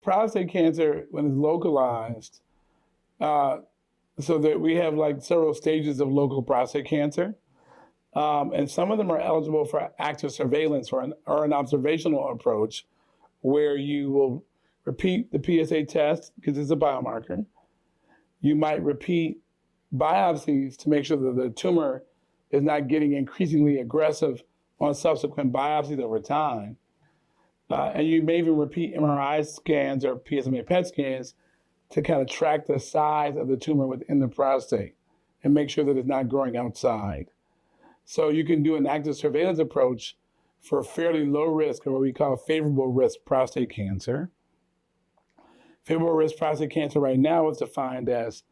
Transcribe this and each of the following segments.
prostate cancer, when it's localized, uh, so that we have like several stages of local prostate cancer. And some of them are eligible for active surveillance or an observational approach where you will repeat the PSA test because it's a biomarker. You might repeat biopsies to make sure that the tumor is not getting increasingly aggressive on subsequent biopsies over time. And you may even repeat MRI scans or PSMA PET scans to kind of track the size of the tumor within the prostate and make sure that it's not growing outside. So you can do an active surveillance approach for fairly low risk, or what we call favorable risk prostate cancer. Favorable risk prostate cancer right now is defined as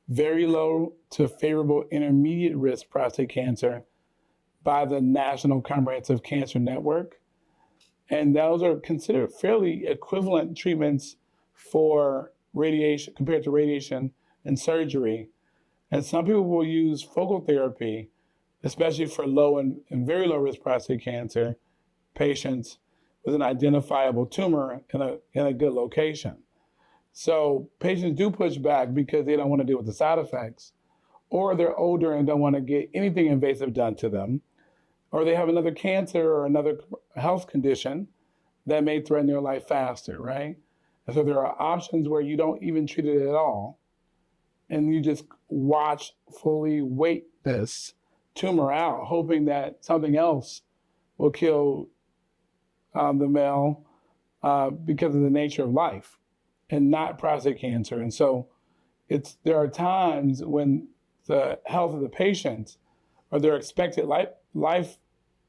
very low to favorable intermediate risk prostate cancer by the National Comprehensive Cancer Network. And those are considered fairly equivalent treatments for radiation compared to radiation and surgery. And some people will use focal therapy, especially for low and very low risk prostate cancer patients with an identifiable tumor in a good location. So patients do push back because they don't want to deal with the side effects, or they're older and don't want to get anything invasive done to them, or they have another cancer or another health condition that may threaten their life faster, right? And so there are options where you don't even treat it at all, and you just fully wait this tumor out, hoping that something else will kill the male because of the nature of life and not prostate cancer. And so there are times when the health of the patient or their expected life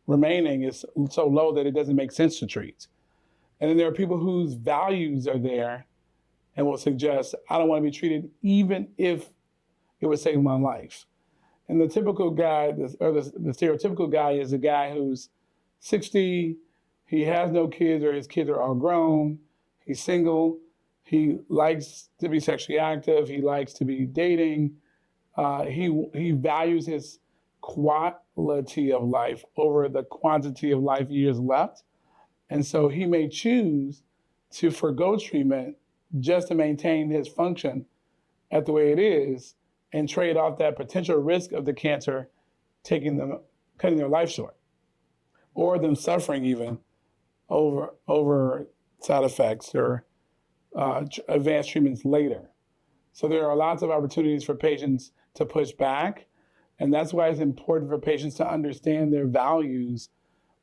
remaining is so low that it doesn't make sense to treat. And then there are people whose values are there and will suggest, I don't want to be treated even if it would save my life. And the typical guy, or the stereotypical guy, is a guy who's 60, he has no kids or his kids are all grown, he's single, he likes to be sexually active, he likes to be dating, he values his quality of life over the quantity of life years left. And so he may choose to forgo treatment just to maintain his function at the way it is and trade off that potential risk of the cancer cutting their life short, or them suffering even over side effects or advanced treatments later. So there are lots of opportunities for patients to push back, and that's why it's important for patients to understand their values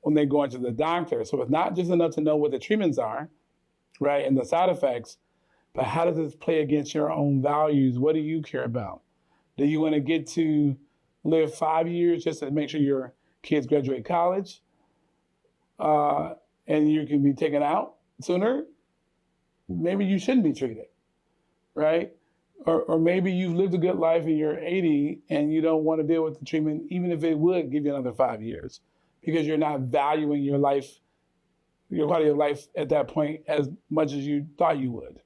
when they go into the doctor. So it's not just enough to know what the treatments are, right, and the side effects, but how does this play against your own values? What do you care about? Do you want to get to live 5 years just to make sure your kids graduate college and you can be taken out sooner? Maybe you shouldn't be treated, right? Or maybe you've lived a good life and you're 80 and you don't want to deal with the treatment, even if it would give you another 5 years, because you're not valuing your life, your quality of life at that point as much as you thought you would.